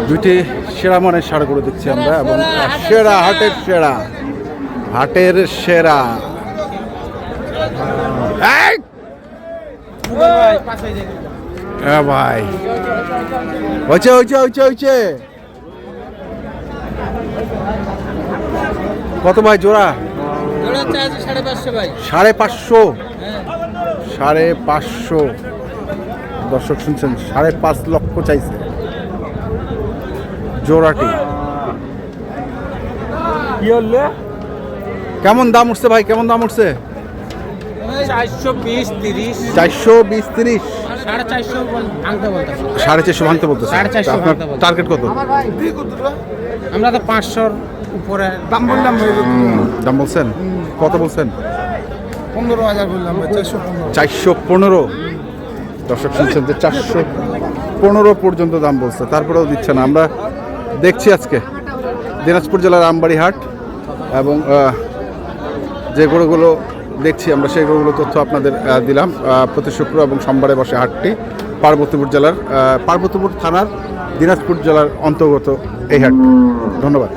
দুইটি সেরা মানের ষাঁড় গরু দেখছি আমরা এবং সেরা হাটের সেরা ভাই হয়েছে কত ভাই জোড়া? 550 550 দর্শক শুনছেন 5.5 লক্ষ চাইছে জোড়াটি। কেমন দাম উঠছে ভাই? কেমন দাম উঠছে? 420-30 450 ভাঙতে বলতেছে। আপনার টার্গেট কত? আমরা তো 500 উপরে দাম বলছেন। কত বলছেন? 15,000 বললাম। 415 দর্শক শুনছেন যে 415 পর্যন্ত দাম বলছে, তারপরেও দিচ্ছে না। আমরা দেখছি আজকে দিনাজপুর জেলার আমবাড়ি হাট এবং যে গরুগুলো দেখছি আমরা সেই গরুগুলো তথ্য আপনাদের দিলাম। প্রতি শুক্র এবং সোমবারে বসে হাটটি পার্বতীপুর জেলার পার্বতীপুর থানার দিনাজপুর জেলার অন্তর্গত এই হাট। ধন্যবাদ।